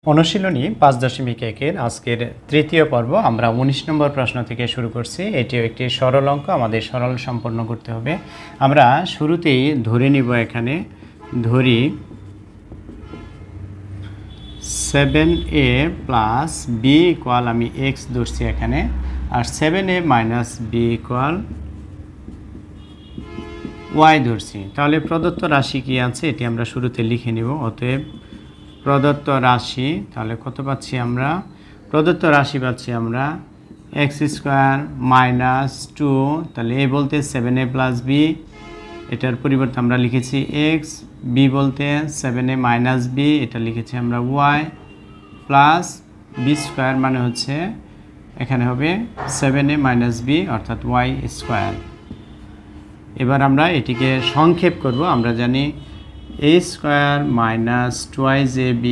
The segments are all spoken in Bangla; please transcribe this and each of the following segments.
অনুশীলনী 5.1 আজকের তৃতীয় পর্ব আমরা 19 নম্বর প্রশ্ন থেকে শুরু করছি। এটিও একটি সরল অঙ্ক, আমাদের সরল সম্পন্ন করতে হবে। আমরা শুরুতেই ধরে নিব, এখানে ধরি 7a প্লাস বি ইকুয়াল, আমি x ধরছি এখানে, আর 7a minus B equal y ধরছি। তাহলে প্রদত্ত রাশি কি আছে এটি আমরা শুরুতে লিখে নিব। অতএব প্রদত্ত রাশি, তাহলে কত পাচ্ছি আমরা? প্রদত্ত রাশি পাচ্ছি আমরা এক্স স্কোয়ার মাইনাস 2, তাহলে এ বলতে 7a প্লাস বি, এটার পরিবর্তে আমরা লিখেছি এক্স, বি বলতে 7a মাইনাস বি, এটা লিখেছি আমরা ওয়াই, প্লাস বি স্কোয়ার মানে হচ্ছে এখানে হবে 7a মাইনাস বি অর্থাৎ ওয়াই স্কোয়ার। এবার আমরা এটিকে সংক্ষেপ করব। আমরা জানি a square minus 2ab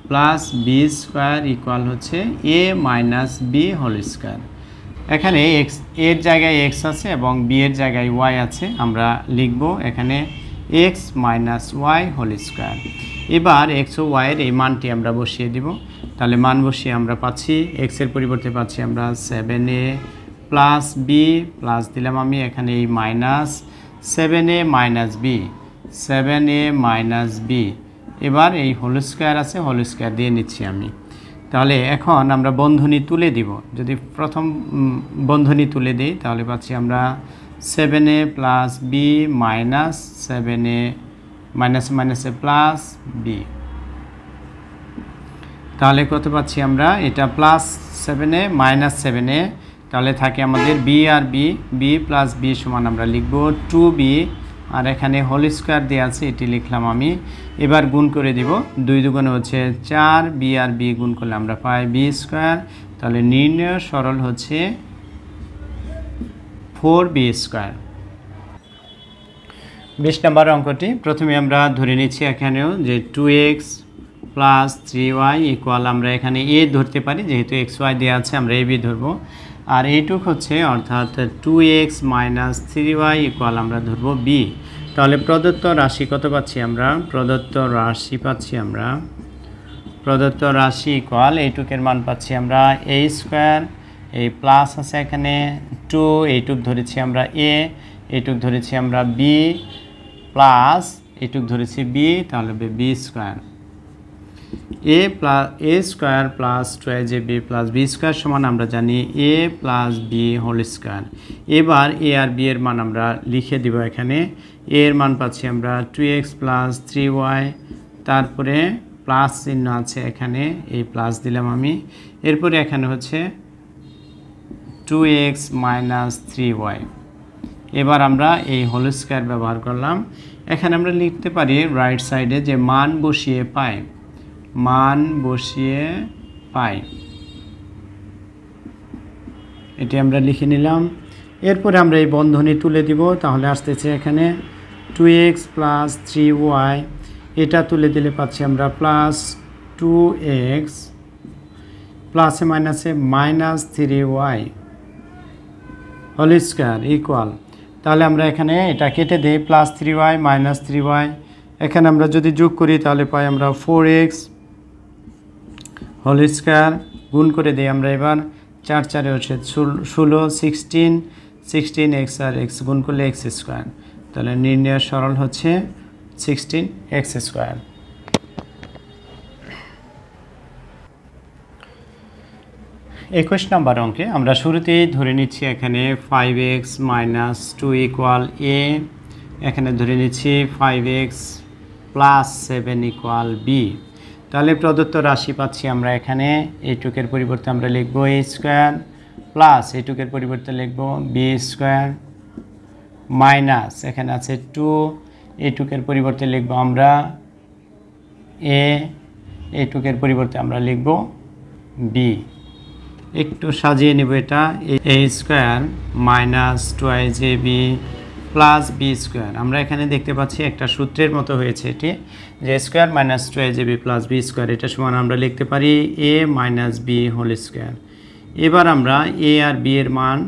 plus B square equal হচ্ছে a minus B whole square. এখানে এক্স এর জায়গায় এক্স আছে এবং বি এর জায়গায় ওয়াই আছে, আমরা লিখব এখানে X minus Y whole square. এবার এক্স ও ওয়াইয়ের এই মানটি আমরা বসিয়ে দিব। তাহলে মান বসিয়ে আমরা পাচ্ছি এক্সের পরিবর্তে পাচ্ছি আমরা 7a প্লাস বি, প্লাস দিলাম আমি এখানে এই minus 7a minus B, 7a minus B. এবার এই হোল স্কোয়ার আছে, হোল স্কোয়ার দিয়ে নিচ্ছি আমি। তাহলে এখন আমরা বন্ধনী তুলে দিব। যদি প্রথম বন্ধনী তুলে দিই তাহলে পাচ্ছি আমরা 7a plus B minus 7a minus মাইনাসে প্লাস বি। তাহলে কত পাচ্ছি আমরা? এটা প্লাস 7a মাইনাস 7a, তাহলে থাকে আমাদের বি আর বি, বি প্লাস বি সমান আমরা লিখব 2b, আর এখানে হোল স্কোয়ার দেওয়া আছে এটি লিখলাম আমি। এবার গুণ করে দিব, 2 দুগুণে হচ্ছে 4, বি আর বি গুণ করলে আমরা পাই বি স্কোয়ার। তাহলে নির্ণয় সরল হচ্ছে 4b স্কোয়ার। 20 নম্বর অঙ্কটি প্রথমে আমরা ধরে নিচ্ছি এখানেও যে 2x প্লাস 3y ইকুয়াল, আমরা এখানে a ধরতে পারি যেহেতু xy দেওয়া আছে, আমরা ab ধরবো। আর এইটুক হচ্ছে অর্থাৎ 2x মাইনাস 3y ইকুয়াল আমরা ধরবো b। তাহলে প্রদত্ত রাশি কত পাচ্ছি আমরা? প্রদত্ত রাশি পাচ্ছি আমরা, প্রদত্ত রাশি ইকুয়াল এইটুকের মান পাচ্ছি আমরা a স্কোয়ার, এই প্লাস আছে এখানে 2, এইটুক ধরেছি আমরা a, এইটুক ধরেছি আমরা b, প্লাস এইটুক ধরেছি b, তাহলে হবে b square. a square plus 2ab plus B square সমান আমরা জানি a plus B whole square. এবার a আর b এর মান আমরা লিখে দিব এখানে। a এর মান পাচ্ছি আমরা 2x প্লাস 3y, তারপরে প্লাস চিহ্ন আছে এখানে, এই প্লাস দিলাম আমি। এরপরে এখানে হচ্ছে 2x মাইনাস 3y। এবার আমরা এই হোল স্কোয়ার ব্যবহার করলাম। এখানে আমরা লিখতে পারি রাইট সাইডে যে মান বসিয়ে পাই, মান বসিয়ে পাই, এটি আমরা লিখে নিলাম। এরপরে আমরা এই বন্ধনী তুলে দিব। তাহলে আসতেছে এখানে 2x প্লাস 3y, এটা তুলে দিলে পাচ্ছি আমরা প্লাস 2x প্লাসে মাইনাসে minus 3y whole square equal. তাহলে আমরা এখানে এটা কেটে দিই, প্লাস 3y মাইনাস 3y, এখানে আমরা যদি যোগ করি তাহলে পাই আমরা 4x হোল স্কোয়ার, গুণ করে দিই আমরা। এবার 4 4 হচ্ছে 16, 16x আর x গুণ করলে x স্কোয়ার। তাহলে নির্ণয় সরল হচ্ছে 16x স্কোয়ার। 21 নম্বর অঙ্কে আমরা শুরুতেই ধরে নিচ্ছি এখানে 5x মাইনাস 2 ইকুয়াল a, এখানে ধরে নিচ্ছি 5x প্লাস 7 ইকুয়াল b। তাহলে প্রদত্ত রাশি পাচ্ছি আমরা এখানে, এইটুকের পরিবর্তে আমরা লিখব a স্কোয়ার, প্লাস এইটুকের পরিবর্তে লিখব b স্কোয়ার, মাইনাস এখানে আছে 2, এইটুকের পরিবর্তে লিখব আমরা a, এইটুকের পরিবর্তে আমরা লিখব b। একটু সাজিয়ে নেব এটা, a square minus 2ab plus B square. আমরা এখানে দেখতে পাচ্ছি একটা সূত্রের মতো হয়েছে এটি, যে square minus 2ab plus B square, এটা সমান আমরা লিখতে পারি a minus B whole square. এবার আমরা a আর b এর মান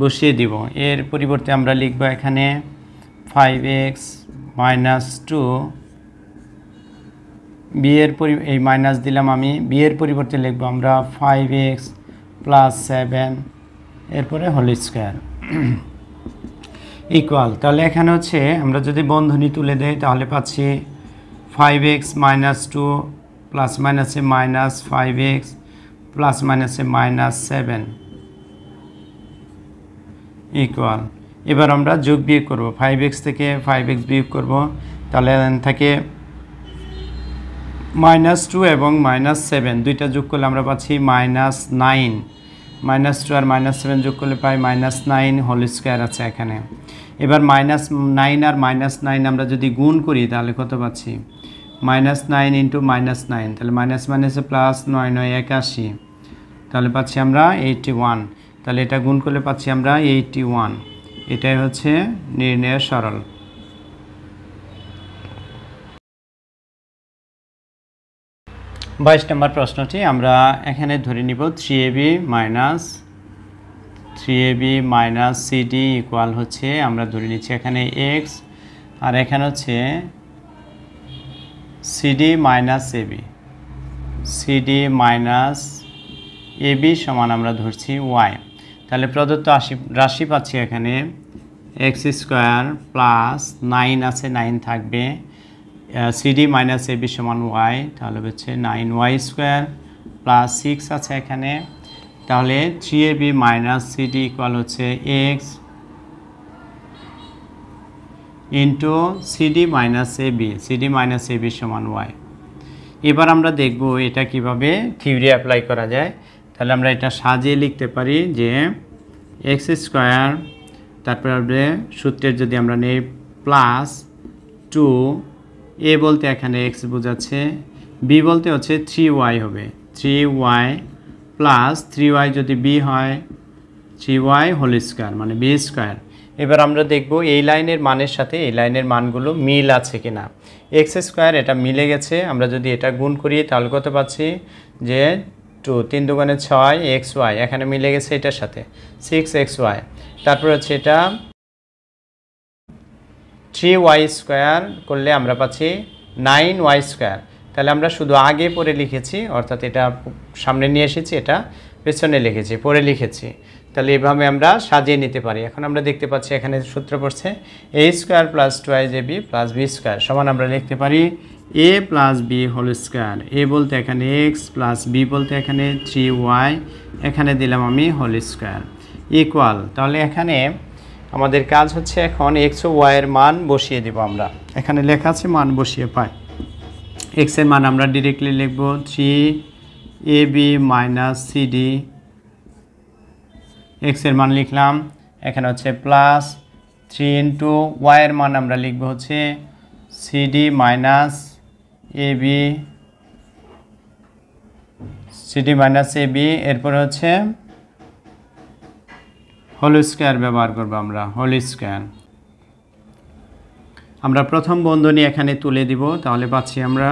বসিয়ে দিব। এর পরিবর্তে আমরা লিখব এখানে 5x মাইনাস 2 বি এর এই মাইনাস দিলাম আমি, বি এর পরিবর্তে লিখবো আমরা 5x প্লাস 7 এরপরে হোল স্কোয়ার ইকুয়াল। তাহলে এখানে হচ্ছে আমরা যদি বন্ধনী তুলে দেই তাহলে পাচ্ছি 5x মাইনাস 2 প্লাস মাইনাসে মাইনাস 5x প্লাস মাইনাসে মাইনাস 7 ইকুয়াল। এবার আমরা যোগ বিয়োগ করব, 5x থেকে 5x বিয়োগ করব, তাহলে থাকে -2 এবং -7 দুইটা যোগ করলে আমরা পাচ্ছি -9, -2 আর -7 যোগ করলে পাই -9 হোল স্কোয়ার আছে এখানে। এবার -9 আর -9 আমরা যদি গুণ করি তাহলে কত পাচ্ছি, -9 ইন্টু -9, তাহলে মাইনাস মাইনাসে প্লাস, 9 9 81, তাহলে পাচ্ছি আমরা 81। তাহলে এটা গুণ করলে পাচ্ছি আমরা 81। এটাই হচ্ছে নির্ণয়ের সরল। 22 নম্বর প্রশ্নটি আমরা এখানে ধরে নিব 3ab মাইনাস cd ইকুয়াল হচ্ছে, আমরা ধরে নিচ্ছি এখানে x আর এখানে হচ্ছে cd মাইনাস ab সমান আমরা ধরছি y। তাহলে প্রদত্ত রাশি পাচ্ছি এখানে x স্কোয়ার প্লাস 9 আছে 9 থাকবে, cd মাইনাস ab সমান y, তাহলে হচ্ছে 9y স্কোয়ার প্লাস 6 আছে এখানে, তাহলে 3ab মাইনাস cd ইকুয়াল হচ্ছে x into cd minus ab সমান y। এবার আমরা দেখব এটা কিভাবে থিওরি অ্যাপ্লাই করা যায়। তাহলে আমরা এটা সাজিয়ে লিখতে পারি যে x স্কোয়ার, তারপরে সূত্রের যদি আমরা নেই প্লাস 2, a বলতে এখানে x বোঝাচ্ছে, b বলতে হচ্ছে 3y হবে, 3y প্লাস 3y যদি b হয় 3y হোল স্কোয়ার মানে b স্কোয়ার। এবার আমরা দেখব এই লাইনের মানের সাথে এই লাইনের মানগুলো মিল আছে কিনা। x স্কোয়ার এটা মিলে গেছে, আমরা যদি এটা গুণ করি তাহলে কত পাচ্ছি যে 2 3 দুগুণে 6 xy, এখানে মিলে গেছে এটার সাথে 6xy। তারপর হচ্ছে এটা 3y স্কোয়ার করলে আমরা পাচ্ছি 9y স্কোয়ার। তাহলে আমরা শুধু আগে পরে লিখেছি, অর্থাৎ এটা সামনে নিয়ে এসেছি, এটা পেছনে লিখেছি, পরে লিখেছি। তাহলে এভাবে আমরা সাজিয়ে নিতে পারি। এখন আমরা দেখতে পাচ্ছি এখানে সূত্র পড়ছে a square plus 2ab plus b square সমান আমরা লিখতে পারি a plus b whole square. a বলতে এখানে x প্লাস b বলতে এখানে 3y, এখানে দিলাম আমি হোল স্কোয়ার ইকুয়াল। তাহলে এখানে আমাদের কাজ হচ্ছে এখন x ও y এর মান বসিয়ে দেব। আমরা এখানে লেখা আছে মান বসিয়ে পাই। x এর মান আমরা ডিরেক্টলি লিখব 3ab মাইনাস cd, x এর মান লিখলাম, এখানে হচ্ছে প্লাস 3 ইন্টু y এর মান আমরা লিখব হচ্ছে cd মাইনাস ab, এরপরে হচ্ছে হোল স্কোয়ার ব্যবহার করব আমরা, হোল স্কোয়ার। আমরা প্রথম বন্ধনী এখানে তুলে দিব, তাহলে পাচ্ছি আমরা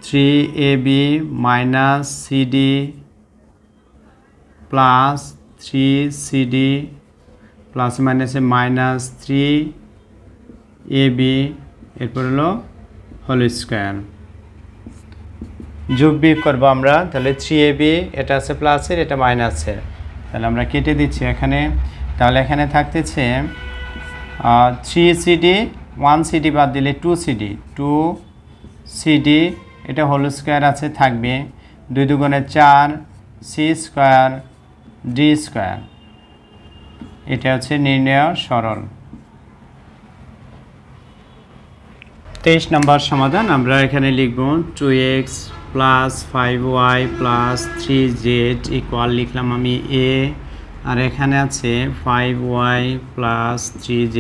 3ab minus cd plus 3cd plus মাইনাসে মাইনাস 3ab, এরপর হলো হোল স্কোয়ার। যোগ বিয়োগ করবো আমরা, তাহলে 3ab এটা আছে প্লাসের, এটা মাইনাসের, তাহলে আমরা কেটে দিচ্ছি এখানে। তাহলে এখানে থাকতেছে 3cd, 1cd বাদ দিলে 2cd, এটা হোল স্কোয়ার আছে থাকবে, 2 দুগুণে 4 c স্কোয়ার d স্কোয়ার। এটা হচ্ছে নির্ণয় সরল। 23 নম্বর সমাধান আমরা এখানে লিখব 2x plus 5y plus 3z equal লিখলাম আমি a, আর এখানে আছে 5y plus 3z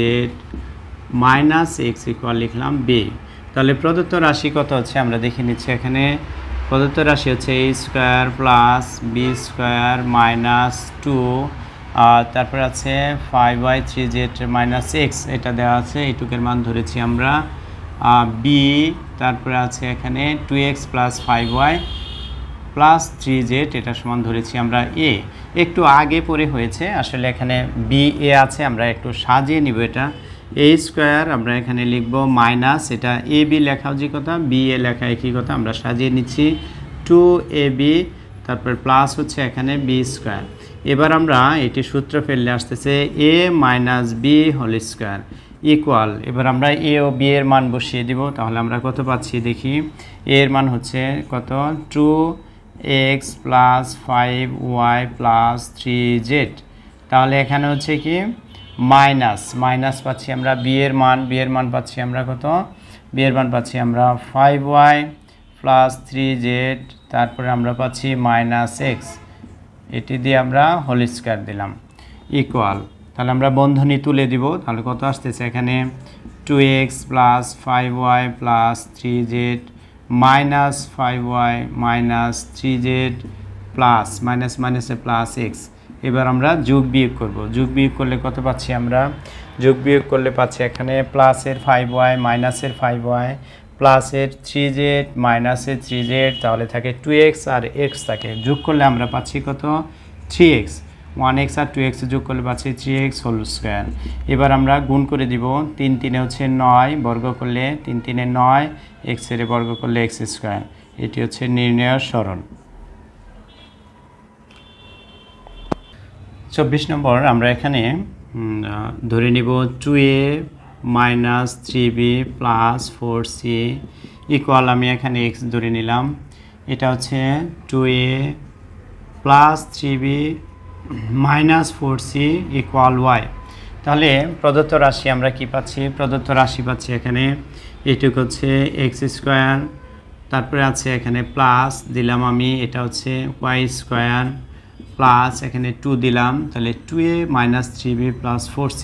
minus x equal লিখলাম b। তাহলে প্রদত্ত রাশি কত হচ্ছে আমরা দেখে নিচ্ছি। এখানে প্রদত্ত রাশি হচ্ছে a square plus b square minus 2, তারপর আছে 5y 3z মাইনাস x, এটা দেওয়া আছে, এইটুকের মান ধরেছি আমরা b, তারপরে আছে এখানে 2x plus 5y plus 3z, এটা সমান ধরেছি আমরা a। একটু আগে পরে হয়েছে, আসলে এখানে b a আছে, আমরা একটু সাজিয়ে নিব এটা। এ স্কোয়ার আমরা এখানে লিখব মাইনাস, এটা এ বি লেখা যে কথা, বি এ লেখা একই কথা, আমরা সাজিয়ে নিচ্ছি 2ab, তারপর প্লাস হচ্ছে এখানে বি স্কোয়ার। এবার আমরা এটি সূত্র ফেললে আসতেছে a minus B whole square equal, এবার আমরা এ ও বি এর মান বসিয়ে দিব। তাহলে আমরা কত পাচ্ছি দেখি, এ এর মান হচ্ছে কত 2x plus 5y plus 3z। তাহলে এখানে হচ্ছে কি মাইনাস পাচ্ছি আমরা বি এর মান পাচ্ছি আমরা কত, বি এর মান পাচ্ছি আমরা 5y প্লাস 3z, তারপরে আমরা পাচ্ছি -x, এটি দিয়ে আমরা হোল স্কয়ার দিলাম ইকুয়াল। তাহলে আমরা বন্ধনী তুলে দিব, তাহলে কত আসতেছে এখানে 2x plus 5y plus 3z minus 5y minus 3z plus মাইনাসে প্লাস x। এবার আমরা যোগ বিয়োগ করব, যোগ বিয়োগ করলে কত পাচ্ছি আমরা, যোগ বিয়োগ করলে পাচ্ছি এখানে প্লাসের 5y মাইনাসের 5y প্লাসের 3z মাইনাসের 3z, তাহলে থাকে 2x আর x থাকে, যোগ করলে আমরা পাচ্ছি কত 3x, 1x আর 2x যোগ করলে পাচ্ছি 3x হোল স্কয়ার। এবার আমরা গুণ করে দিব, 3 3 হচ্ছে 9, বর্গ করলে 3 3 9, x এর বর্গ করলে x স্কয়ার, এটি হচ্ছে নির্ণয় সরল। 24 নম্বর আমরা এখানে ধরে নিব 2a minus 3b plus 4c equal, আমি এখানে x ধরে নিলাম, এটা হচ্ছে 2a plus 3b minus 4c equal y। তাহলে প্রদত্ত রাশি আমরা কি পাচ্ছি, প্রদত্ত রাশি পাচ্ছি এখানে এটুকু হচ্ছে x স্কোয়ার, তারপরে আছে এখানে প্লাস দিলাম আমি, এটা হচ্ছে y স্কোয়ার প্লাস এখানে 2 দিলাম, তাহলে 2a minus 3b plus 4c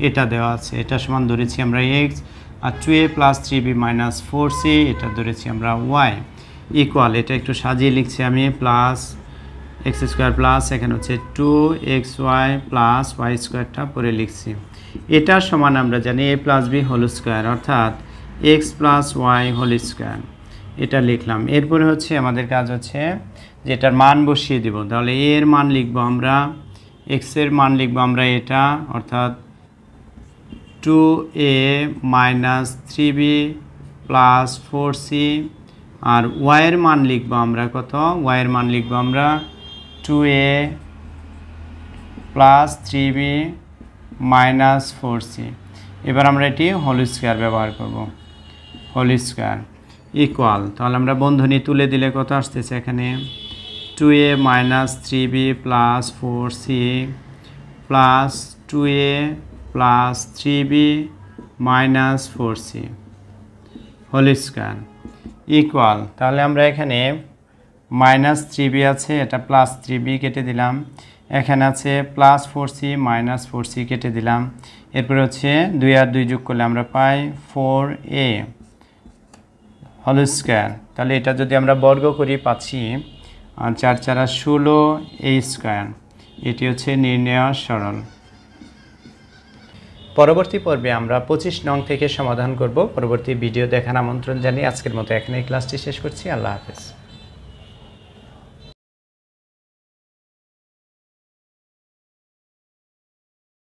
এটা দেওয়া আছে, এটা সমান ধরেছি আমরা x, আর 2a plus 3b minus 4c এটা ধরেছি আমরা y ইকুয়াল, এটা একটু সাজিয়ে লিখছি আমি, প্লাস x স্কোয়ার প্লাস এখানে হচ্ছে 2xy প্লাস y স্কোয়ারটা পরে লিখছি, এটা সমান আমরা জানি a plus b whole square অর্থাৎ x plus y whole square, এটা লিখলাম। এরপরে হচ্ছে আমাদের কাজ হচ্ছে যেটার মান বসিয়ে দিব, তাহলে a এর মান লিখব আমরা, x এর মান লিখব আমরা এটা অর্থাৎ 2a minus 3b plus 4c, আর y এর মান লিখব আমরা কত, y এর মান লিখব আমরা 2a plus 3b minus 4c। এবার আমরা এটি হোল স্কয়ার ব্যবহার করব, হোল স্কয়ার ইকুয়াল, তাহলে আমরা বন্ধনী তুলে দিলে কত আসতেছে এখানে 2a minus 3b plus 4c plus 2a plus 3b minus 4c whole square equal. তাহলে আমরা এখানে মাইনাস 3b আছে, এটা প্লাস 3b কেটে দিলাম, এখানে আছে প্লাস 4c মাইনাস 4c কেটে দিলাম, এরপরে হচ্ছে 2 আর 2 যোগ করলে আমরা পাই 4a হোল স্কয়ার। তাহলে এটা যদি আমরা বর্গ করি পাচ্ছি 4 4 16a স্কয়ার, এটি হচ্ছে নির্ণয় সরল। পরবর্তী পর্বে আমরা 25 নং থেকে সমাধান করব। পরবর্তী ভিডিও দেখার আমন্ত্রণ জানিয়ে আজকের মতো এখানেই ক্লাসটি শেষ করছি। আল্লাহ হাফেজ।